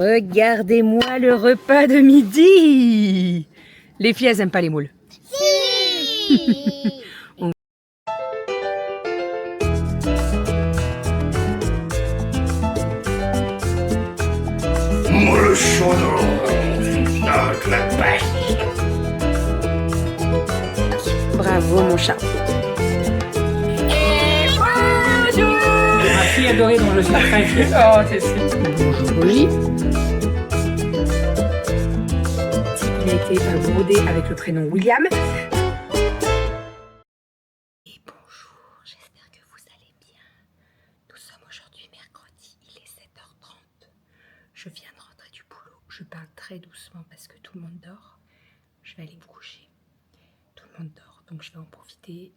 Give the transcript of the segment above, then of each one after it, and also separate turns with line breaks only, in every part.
Regardez-moi le repas de midi. Les filles, elles aiment pas les moules.
Si.
Moule chaudron avec la pêche.
Bravo mon chat.
Ma fille adorée dont je suis très fier. Oh, c'est
Bonjour Roger. Il a été brodé avec le prénom William. Et bonjour, j'espère que vous allez bien. Nous sommes aujourd'hui mercredi, il est 7h30. Je viens de rentrer du boulot. Je parle très doucement parce que tout le monde dort. Je vais aller me coucher. Tout le monde dort, donc je vais en profiter.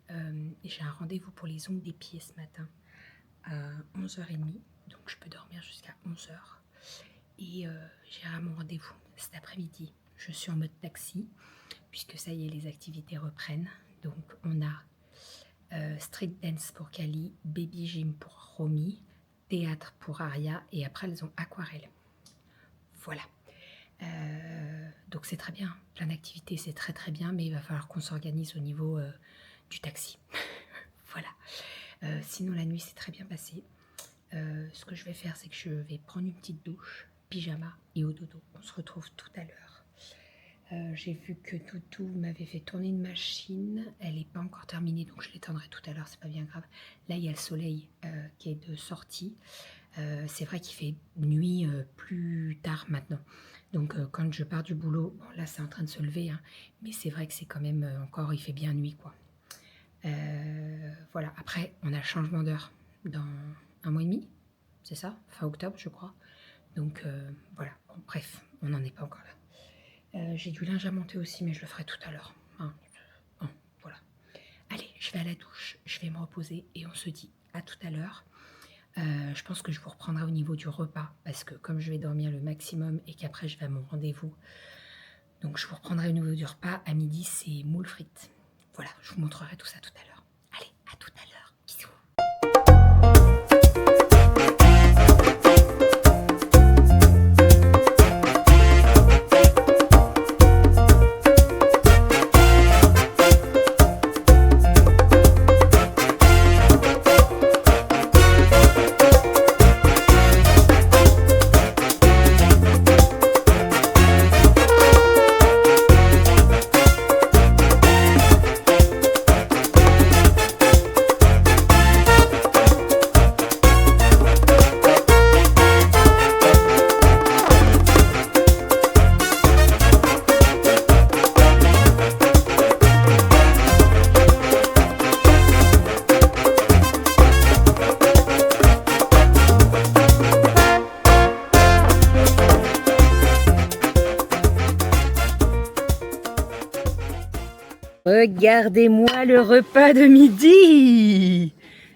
J'ai un rendez-vous pour les ongles des pieds ce matin à 11h30. Donc je peux dormir jusqu'à 11h. Et j'irai à mon rendez-vous cet après-midi. Je suis en mode taxi, puisque ça y est, les activités reprennent. Donc on a street dance pour Kali, baby gym pour Romy, théâtre pour Aria, et après elles ont aquarelle. Voilà. Donc c'est très bien, plein d'activités, c'est très très bien, mais il va falloir qu'on s'organise au niveau du taxi. Voilà. Sinon la nuit s'est très bien passée. Ce que je vais faire, c'est que je vais prendre une petite douche, pyjama et au dodo. On se retrouve tout à l'heure. J'ai vu que Toutou m'avait fait tourner une machine. Elle n'est pas encore terminée, donc je l'éteindrai tout à l'heure, c'est pas bien grave. Là, il y a le soleil qui est de sortie. C'est vrai qu'il fait nuit plus tard maintenant. Donc quand je pars du boulot, bon là c'est en train de se lever, hein, mais c'est vrai que c'est quand même encore, il fait bien nuit quoi. Voilà, après on a le changement d'heure dans un mois et demi, c'est ça, fin octobre je crois. Donc voilà, bon, bref, on n'en est pas encore là. J'ai du linge à monter aussi, mais je le ferai tout à l'heure. Hein. Bon, voilà. Allez, je vais à la douche, je vais me reposer et on se dit à tout à l'heure. Je pense que je vous reprendrai au niveau du repas parce que comme je vais dormir le maximum et qu'après je vais à mon rendez-vous, donc je vous reprendrai au niveau du repas. À midi, c'est moules frites. Voilà, je vous montrerai tout ça tout à l'heure. Allez, à tout à l'heure. Bisous. Regardez-moi le repas de midi.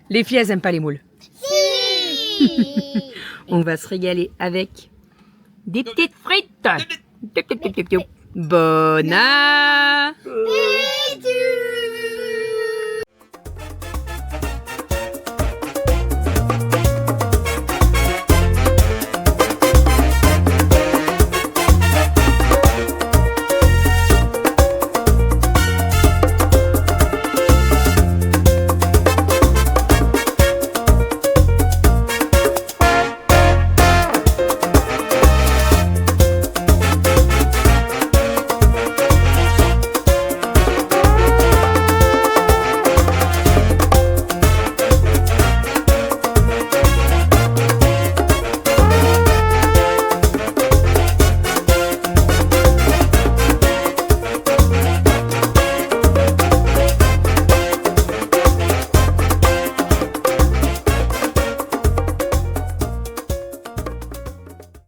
Les filles, elles aiment pas les moules.
Si.
On va se régaler avec des petites frites. Bon appétit.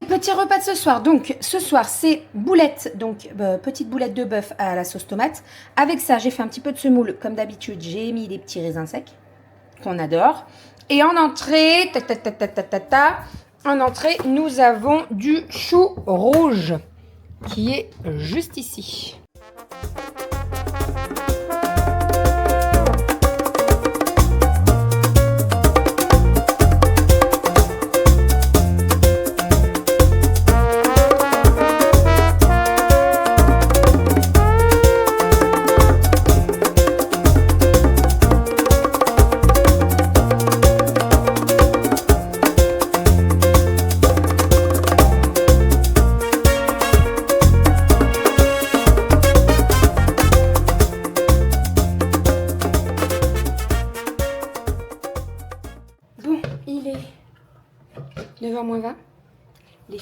Petit repas de ce soir, donc ce soir c'est boulettes, donc petite boulette de bœuf à la sauce tomate. Avec ça j'ai fait un petit peu de semoule, comme d'habitude j'ai mis des petits raisins secs qu'on adore. Et en entrée, en entrée nous avons du chou rouge qui est juste ici.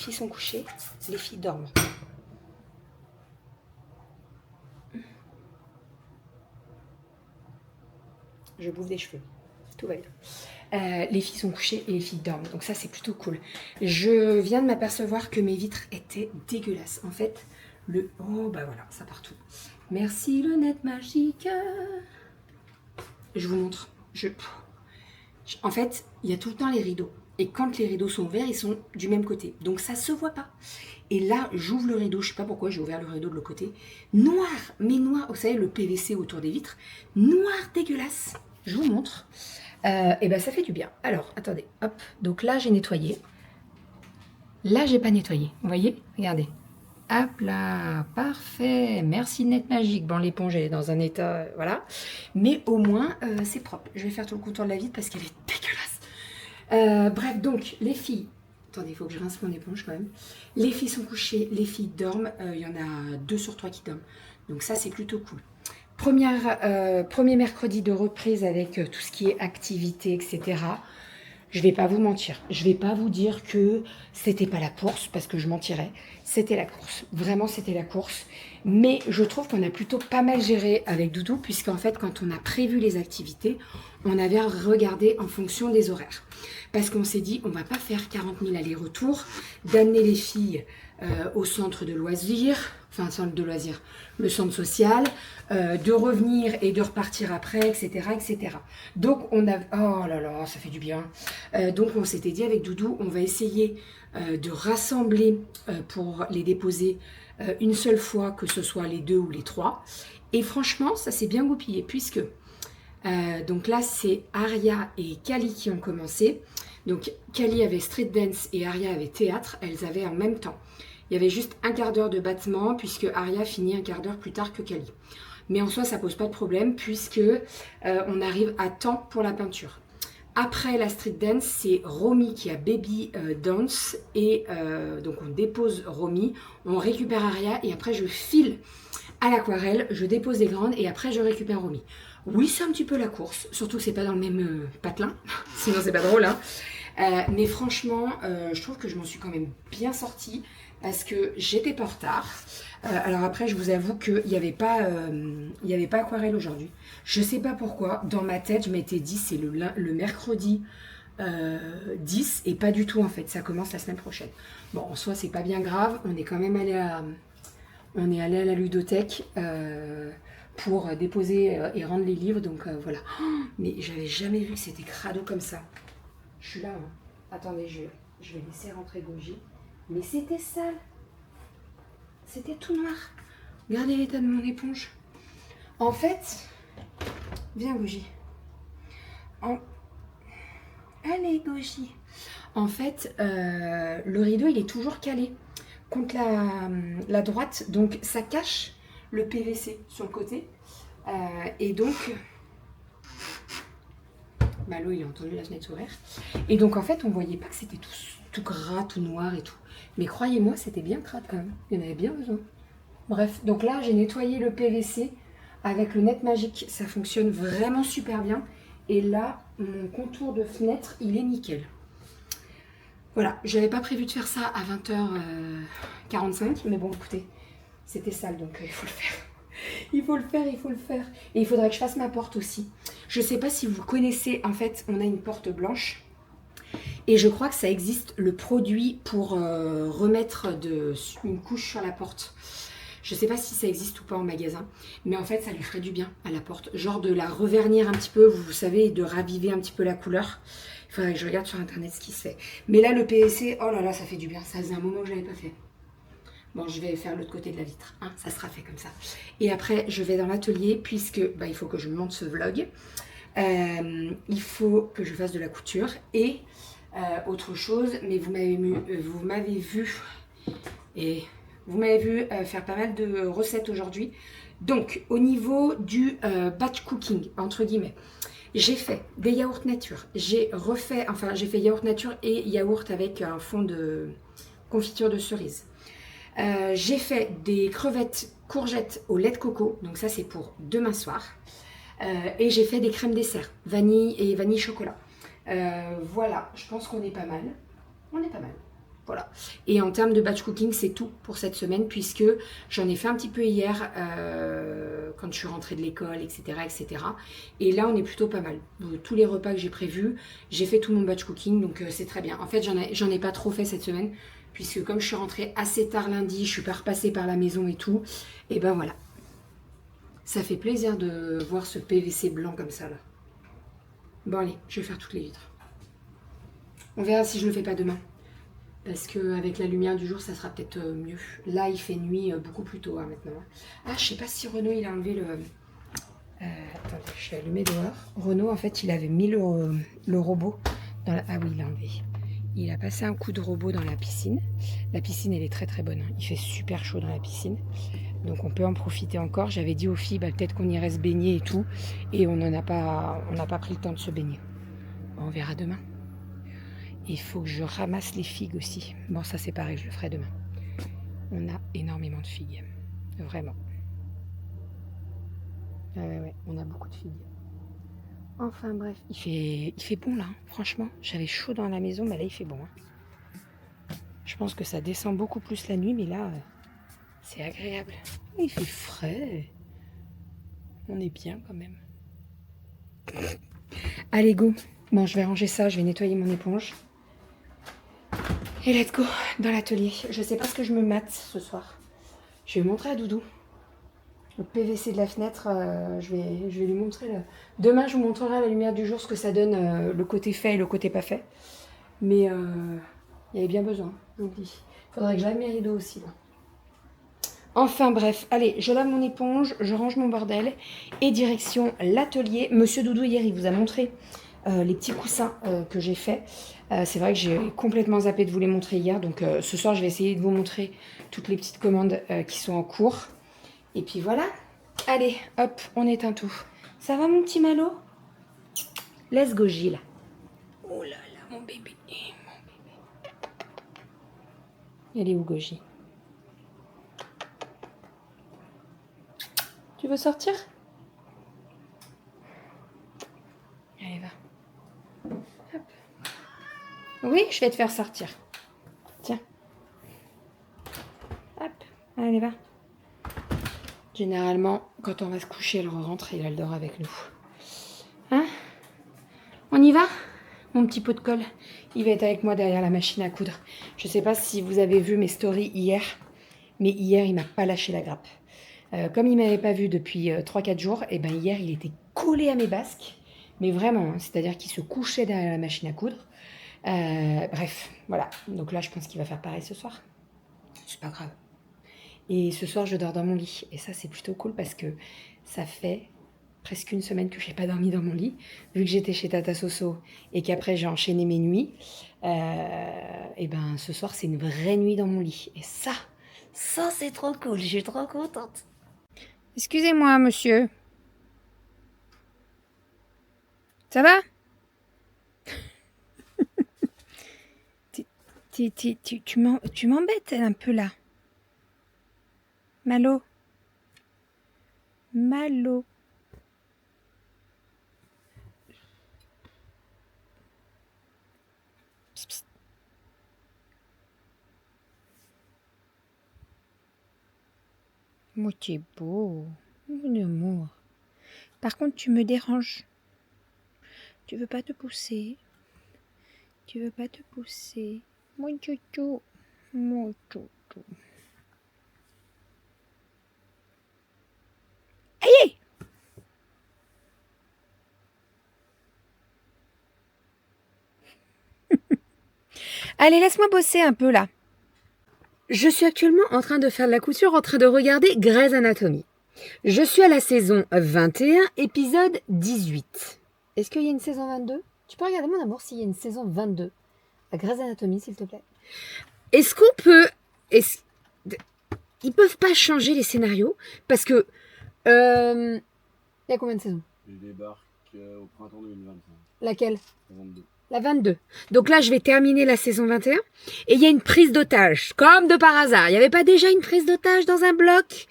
filles sont couchées, les filles dorment. Je bouffe des cheveux, tout va bien. Les filles sont couchées et les filles dorment, donc ça c'est plutôt cool. Je viens de m'apercevoir que mes vitres étaient dégueulasses. En fait, oh bah voilà, ça part tout. Merci le net magique. Je vous montre. En fait, il y a tout le temps les rideaux. Et quand les rideaux sont ouverts, ils sont du même côté. Donc ça se voit pas. Et là, j'ouvre le rideau. Je sais pas pourquoi j'ai ouvert le rideau de l'autre côté. Noir, mais noir. Vous savez, le PVC autour des vitres. Noir, dégueulasse. Je vous montre. Et ben ça fait du bien. Alors, attendez. Hop. Donc là, j'ai nettoyé. Là, j'ai pas nettoyé. Vous voyez? Regardez. Hop là, parfait, merci Net Magique. Bon, l'éponge elle est dans un état, voilà. Mais au moins, c'est propre. Je vais faire tout le contour de la vitre parce qu'elle est dégueulasse. Bref, donc, les filles... Attendez, il faut que je rince mon éponge quand même. Les filles sont couchées, les filles dorment. Il y en a 2 sur 3 qui dorment. Donc ça, c'est plutôt cool. Premier mercredi de reprise avec tout ce qui est activité, etc. Je vais pas vous mentir, je vais pas vous dire que c'était pas la course parce que je mentirais. C'était la course, vraiment c'était la course. Mais je trouve qu'on a plutôt pas mal géré avec Doudou puisqu'en fait quand on a prévu les activités, on avait regardé en fonction des horaires. Parce qu'on s'est dit on va pas faire 40 000 allers-retours, d'amener les filles au centre de loisirs, enfin centre de loisirs, le centre social, de revenir et de repartir après, etc. etc. Donc on a... Oh là là, ça fait du bien. Donc on s'était dit avec Doudou, on va essayer de rassembler pour les déposer une seule fois, que ce soit les 2 ou les 3. Et franchement, ça s'est bien goupillé puisque... donc là, c'est Aria et Kali qui ont commencé. Donc Kali avait street dance et Aria avait théâtre. Elles avaient en même temps. Il y avait juste un quart d'heure de battement puisque Aria finit un quart d'heure plus tard que Kali. Mais en soi, ça pose pas de problème puisque on arrive à temps pour la peinture. Après la street dance, c'est Romy qui a baby dance et donc on dépose Romy, on récupère Aria et après je file à l'aquarelle, je dépose les grandes et après je récupère Romy. Oui, c'est un petit peu la course, surtout que c'est pas dans le même patelin, sinon c'est pas drôle. Hein. Mais franchement, je trouve que je m'en suis quand même bien sortie parce que j'étais pas en retard. Alors après, je vous avoue qu'il n'y avait pas aquarelle aujourd'hui. Je sais pas pourquoi. Dans ma tête, je m'étais dit c'est le mercredi 10 et pas du tout en fait. Ça commence la semaine prochaine. Bon, en soi, c'est pas bien grave. On est quand même allé à la ludothèque pour déposer et rendre les livres. Donc voilà. Oh, mais j'avais jamais vu que c'était crado comme ça. Je suis là. Hein. Attendez, je vais laisser rentrer Goji. Mais c'était sale. C'était tout noir. Regardez l'état de mon éponge. En fait, viens Goji. Allez Goji. En fait, le rideau il est toujours calé contre la droite, donc ça cache le PVC sur le côté. Et donc, Malo il a entendu la fenêtre s'ouvrir. Et donc en fait, on voyait pas que c'était tout gras, tout noir et tout. Mais croyez-moi, c'était bien crade quand même. Il y en avait bien besoin. Bref, donc là, j'ai nettoyé le PVC avec le Net Magique. Ça fonctionne vraiment super bien. Et là, mon contour de fenêtre, il est nickel. Voilà, je n'avais pas prévu de faire ça à 20h45. Mais bon, écoutez, c'était sale, donc il faut le faire. Il faut le faire, il faut le faire. Et il faudrait que je fasse ma porte aussi. Je ne sais pas si vous connaissez, en fait, on a une porte blanche. Et je crois que ça existe le produit pour remettre une couche sur la porte. Je ne sais pas si ça existe ou pas en magasin. Mais en fait, ça lui ferait du bien à la porte. Genre de la revernir un petit peu, vous savez, de raviver un petit peu la couleur. Il faudrait que je regarde sur internet ce qui se fait. Mais là, le PVC, oh là là, ça fait du bien. Ça faisait un moment que je ne l'avais pas fait. Bon, je vais faire l'autre côté de la vitre. Hein, ça sera fait comme ça. Et après, je vais dans l'atelier puisque il faut que je monte ce vlog. Il faut que je fasse de la couture et autre chose. Mais vous m'avez vu faire pas mal de recettes aujourd'hui. Donc, au niveau du batch cooking, entre guillemets, j'ai fait des yaourts nature. J'ai fait yaourt nature et yaourt avec un fond de confiture de cerise. J'ai fait des crevettes courgettes au lait de coco. Donc ça, c'est pour demain soir. Et j'ai fait des crèmes dessert, vanille et vanille chocolat. Voilà, je pense qu'on est pas mal. On est pas mal. Voilà. Et en termes de batch cooking, c'est tout pour cette semaine puisque j'en ai fait un petit peu hier quand je suis rentrée de l'école, etc., etc. Et là, on est plutôt pas mal. Tous les repas que j'ai prévus, j'ai fait tout mon batch cooking, donc c'est très bien. En fait, j'en ai pas trop fait cette semaine puisque comme je suis rentrée assez tard lundi, je suis pas repassée par la maison et tout. Et ben voilà. Ça fait plaisir de voir ce PVC blanc comme ça là. Bon allez, je vais faire toutes les vitres. On verra si je le fais pas demain. Parce qu'avec la lumière du jour, ça sera peut-être mieux. Là, il fait nuit beaucoup plus tôt maintenant. Ah, je sais pas si Renaud, il a enlevé le... attendez, je suis allumée dehors. Renaud, en fait, il avait mis le robot dans la... Ah oui, il l'a enlevé. Il a passé un coup de robot dans la piscine. La piscine, elle est très très bonne. Il fait super chaud dans la piscine. Donc, on peut en profiter encore. J'avais dit aux filles, bah, peut-être qu'on irait se baigner et tout. Et on n'a pas pris le temps de se baigner. Bon, on verra demain. Il faut que je ramasse les figues aussi. Bon, ça c'est pareil, je le ferai demain. On a énormément de figues. Vraiment. Ouais, on a beaucoup de figues. Enfin bref, il fait bon là, hein. Franchement. J'avais chaud dans la maison, mais là il fait bon. Hein. Je pense que ça descend beaucoup plus la nuit, mais là, c'est agréable. Il fait frais. On est bien quand même. Allez, go. Bon, je vais ranger ça, je vais nettoyer mon éponge. Et let's go dans l'atelier. Je sais pas ce que je me mate ce soir. Je vais montrer à Doudou. Le PVC de la fenêtre, je vais lui montrer. Demain, je vous montrerai à la lumière du jour ce que ça donne, le côté fait et le côté pas fait. Mais il y avait bien besoin, je vous le dis. Il faudrait que je lave mes rideaux aussi. Là. Enfin bref, allez, je lave mon éponge, je range mon bordel et direction l'atelier. Monsieur Doudou, hier, il vous a montré les petits coussins que j'ai fait. C'est vrai que j'ai complètement zappé de vous les montrer hier. Donc ce soir, je vais essayer de vous montrer toutes les petites commandes qui sont en cours. Et puis voilà. Allez, hop, on éteint tout. Ça va mon petit Malo? Let's go Gilles. Oh là là, mon bébé. Elle est où Goji? Tu veux sortir? Allez, va. Hop. Oui, je vais te faire sortir. Tiens. Hop. Allez, va. Généralement, quand on va se coucher, elle rentre et elle dort avec nous. Hein? On y va? Mon petit pot de colle, il va être avec moi derrière la machine à coudre. Je ne sais pas si vous avez vu mes stories hier, mais hier, il m'a pas lâché la grappe. Comme il ne m'avait pas vu depuis 3-4 jours, et ben hier, il était collé à mes basques. Mais vraiment, hein, c'est-à-dire qu'il se couchait derrière la machine à coudre. Bref, voilà. Donc là, je pense qu'il va faire pareil ce soir. C'est pas grave. Et ce soir, je dors dans mon lit. Et ça, c'est plutôt cool parce que ça fait presque une semaine que je n'ai pas dormi dans mon lit. Vu que j'étais chez Tata Soso et qu'après, j'ai enchaîné mes nuits. Et ben, ce soir, c'est une vraie nuit dans mon lit. Et ça, c'est trop cool. Je suis trop contente. Excusez-moi, monsieur. Ça va? Tu m'embêtes un peu là. Malo. Malo. Psst, psst. Moi, tu es beau. Mon amour. Par contre, tu me déranges. Tu veux pas te pousser? Tu veux pas te pousser? Mon chouchou. Mon chouchou. Aïe! Allez, laisse-moi bosser un peu là. Je suis actuellement en train de faire de la couture, en train de regarder Grey's Anatomy. Je suis à la saison 21, épisode 18. Est-ce qu'il y a une saison 22? Tu peux regarder mon amour s'il y a une saison 22 à Grey's Anatomy, s'il te plaît. Est-ce qu'on peut... Ils peuvent pas changer les scénarios parce que... Il y a combien de saisons?
Il débarque au printemps 2025.
Laquelle?
La 22.
La 22. Donc là, je vais terminer la saison 21. Et il y a une prise d'otage, comme de par hasard. Il n'y avait pas déjà une prise d'otage dans un bloc?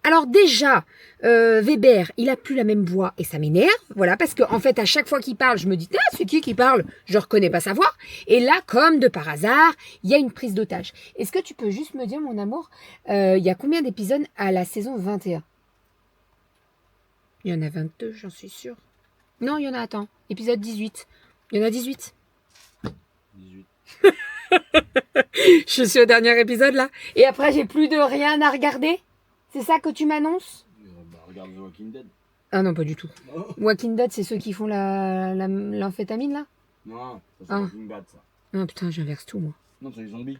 Alors déjà, Weber, il a plus la même voix et ça m'énerve, voilà, parce que en fait, à chaque fois qu'il parle, je me dis, ah, c'est qui parle? Je reconnais pas sa voix. Et là, comme de par hasard, il y a une prise d'otage. Est-ce que tu peux juste me dire, mon amour, il y a combien d'épisodes à la saison 21? Il y en a 22, j'en suis sûre. Non, il y en a, attends, épisode 18. Il y en a 18.
18.
Je suis au dernier épisode là. Et après, j'ai plus de rien à regarder. C'est ça que tu m'annonces?
Regarde The Walking Dead.
Ah non, pas du tout.
Oh.
Walking Dead, c'est ceux qui font l'amphétamine là?
Non, ça c'est
Ah.
Walking Bad ça.
Ah putain, j'inverse tout moi.
Non, c'est les zombies.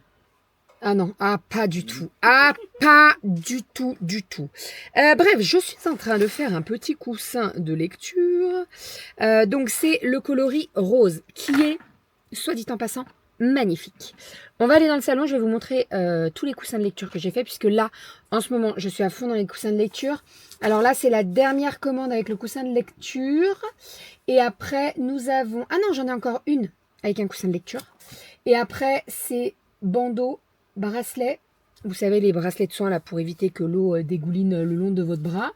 Ah non, ah pas du tout. Ah pas du tout, du tout. Bref, je suis en train de faire un petit coussin de lecture. Donc c'est le coloris rose qui est, soit dit en passant, magnifique. On va aller dans le salon, je vais vous montrer tous les coussins de lecture que j'ai fait, puisque là, en ce moment, je suis à fond dans les coussins de lecture. Alors là, c'est la dernière commande avec le coussin de lecture. Et après, nous avons... Ah non, j'en ai encore une avec un coussin de lecture. Et après, c'est bandeau, bracelet. Vous savez, les bracelets de soins là pour éviter que l'eau dégouline le long de votre bras.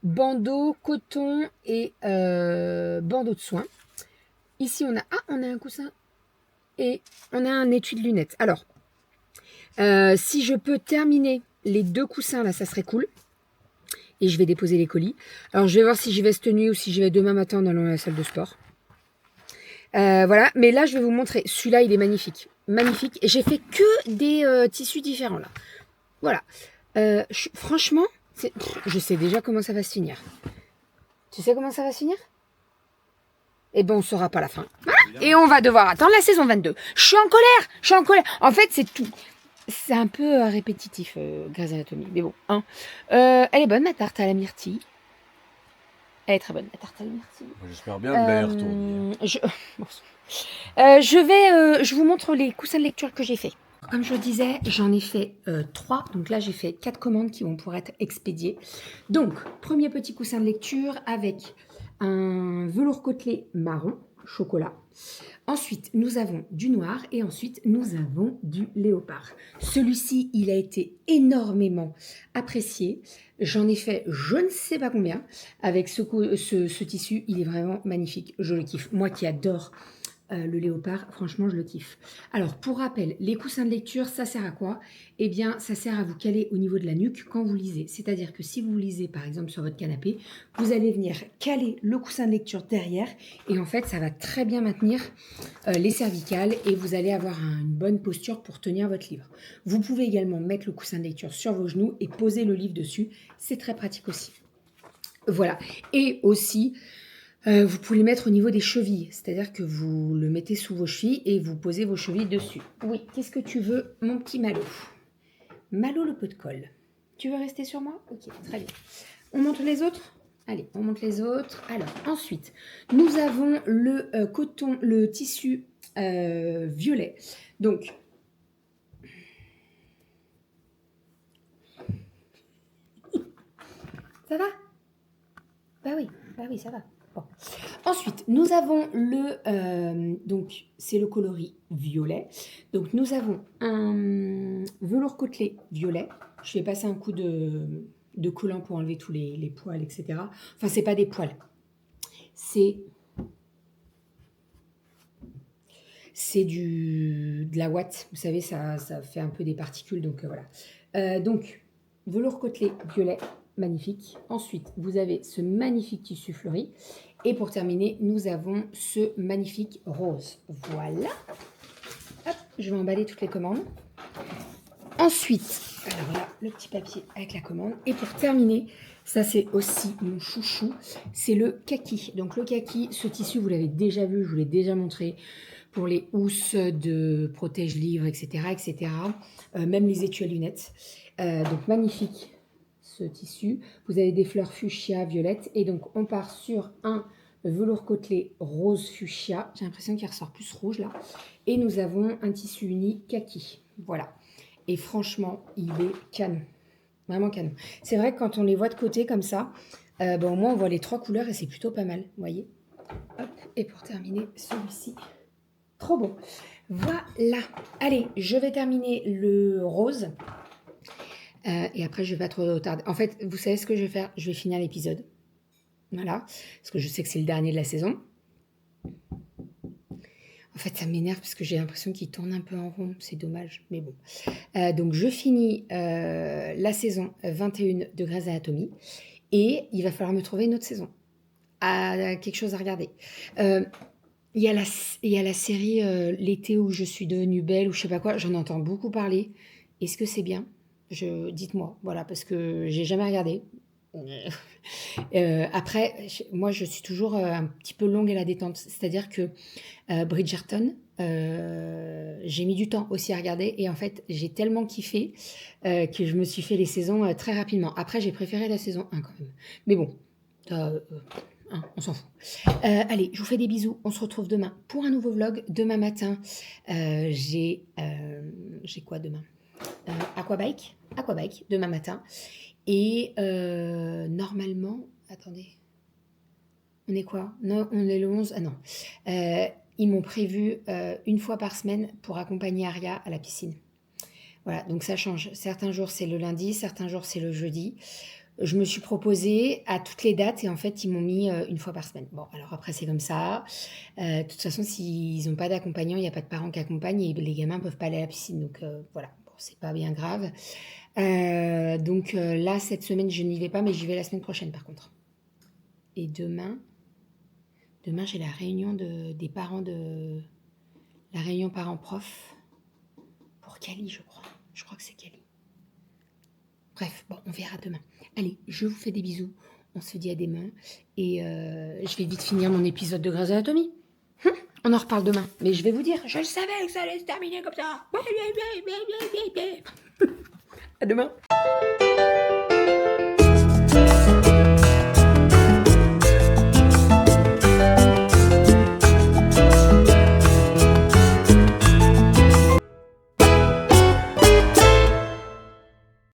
Bandeau, coton et bandeau de soins. Ici, on a un coussin et on a un étui de lunettes. Alors, si je peux terminer les 2 coussins là, ça serait cool. Et je vais déposer les colis. Alors, je vais voir si j'y vais cette nuit ou si j'y vais demain matin dans la salle de sport. Voilà, mais là, je vais vous montrer. Celui-là, il est magnifique. Magnifique. Et j'ai fait que des tissus différents là. Voilà. Franchement, je sais déjà comment ça va se finir. Tu sais comment ça va se finir? Eh ben, on ne saura pas la fin. Voilà. Et on va devoir attendre la saison 22. Je suis en colère. En fait, c'est tout. C'est un peu répétitif, Grey's Anatomy. Mais bon, hein. Elle est bonne, ma tarte à la myrtille. Elle est très bonne, la tarte à la myrtille.
J'espère bien que vous l'avez retournée.
Je vous montre les coussins de lecture que j'ai fait. Comme je disais, j'en ai fait 3. Donc là, j'ai fait 4 commandes qui vont pouvoir être expédiées. Donc, premier petit coussin de lecture avec un velours côtelé marron, chocolat. Ensuite, nous avons du noir et ensuite, nous avons du léopard. Celui-ci, il a été énormément apprécié. J'en ai fait je ne sais pas combien. Avec ce tissu, il est vraiment magnifique. Je le kiffe. Moi qui adore le léopard, franchement, je le kiffe. Alors, pour rappel, les coussins de lecture, ça sert à quoi? Eh bien, ça sert à vous caler au niveau de la nuque quand vous lisez. C'est-à-dire que si vous lisez, par exemple, sur votre canapé, vous allez venir caler le coussin de lecture derrière et en fait, ça va très bien maintenir les cervicales et vous allez avoir une bonne posture pour tenir votre livre. Vous pouvez également mettre le coussin de lecture sur vos genoux et poser le livre dessus. C'est très pratique aussi. Voilà. Et aussi... vous pouvez le mettre au niveau des chevilles, c'est-à-dire que vous le mettez sous vos chevilles et vous posez vos chevilles dessus. Oui, qu'est-ce que tu veux, mon petit Malo? Malo le pot de colle. Tu veux rester sur moi? Ok, très bien. On monte les autres? Allez, on monte les autres. Alors, ensuite, nous avons le coton, le tissu violet. Donc, ça va? Bah oui, ça va. Bon. Ensuite, nous avons donc c'est le coloris violet. Donc nous avons un velours côtelé violet. Je vais passer un coup de collant pour enlever tous les poils, etc. Enfin, c'est pas des poils. C'est de la ouate. Vous savez, ça fait un peu des particules. Donc voilà. Donc, velours côtelé violet. Magnifique. Ensuite, vous avez ce magnifique tissu fleuri. Et pour terminer, nous avons ce magnifique rose. Voilà. Hop, je vais emballer toutes les commandes. Ensuite, alors là, le petit papier avec la commande. Et pour terminer, ça c'est aussi mon chouchou, c'est le kaki. Donc le kaki, ce tissu, vous l'avez déjà vu, je vous l'ai déjà montré pour les housses de protège-livres, etc. etc. Même les étuis à lunettes. Donc magnifique. Ce tissu, vous avez des fleurs fuchsia violettes et donc on part sur un velours côtelé rose fuchsia, j'ai l'impression qu'il ressort plus rouge là, et nous avons un tissu uni kaki, voilà, et franchement il est canon, vraiment canon. C'est vrai que quand on les voit de côté comme ça, au moins on voit les 3 couleurs et c'est plutôt pas mal, vous voyez. Hop, et pour terminer celui-ci, trop bon, voilà. Allez, je vais terminer le rose. Et après, je vais pas trop tarder. En fait, vous savez ce que je vais faire? Je vais finir l'épisode. Voilà. Parce que je sais que c'est le dernier de la saison. En fait, ça m'énerve parce que j'ai l'impression qu'il tourne un peu en rond. C'est dommage, mais bon. Donc, je finis la saison 21 de Grey's Anatomy. Et il va falloir me trouver une autre saison. Quelque chose à regarder. Il y a la série L'été où je suis devenue belle ou je sais pas quoi. J'en entends beaucoup parler. Est-ce que c'est bien? Dites-moi. Voilà, parce que j'ai jamais regardé. Après, moi, je suis toujours un petit peu longue à la détente. C'est-à-dire que Bridgerton, j'ai mis du temps aussi à regarder. Et en fait, j'ai tellement kiffé que je me suis fait les saisons très rapidement. Après, j'ai préféré la saison 1 quand même. Mais bon, on s'en fout. Allez, je vous fais des bisous. On se retrouve demain pour un nouveau vlog. Demain matin, j'ai quoi demain? Aquabike, demain matin. Et normalement, attendez, on est quoi? Non, on est le 11. Ah non. Ils m'ont prévu une fois par semaine pour accompagner Aria à la piscine. Voilà, donc ça change. Certains jours, c'est le lundi, certains jours, c'est le jeudi. Je me suis proposée à toutes les dates et en fait, ils m'ont mis une fois par semaine. Bon, alors après, c'est comme ça. De toute façon, s'ils n'ont pas d'accompagnant, il n'y a pas de parents qui accompagnent et les gamins ne peuvent pas aller à la piscine. Donc voilà, bon, c'est pas bien grave. Donc là, cette semaine, je n'y vais pas, mais j'y vais la semaine prochaine par contre. Et demain, j'ai la réunion des parents la réunion parents-prof pour Cali, je crois. Je crois que c'est Cali. Bref, bon, on verra demain. Allez, je vous fais des bisous. On se dit à demain. Et je vais vite finir mon épisode de Grey's Anatomy. On en reparle demain. Mais je vais vous dire, je le savais que ça allait se terminer comme ça. À demain.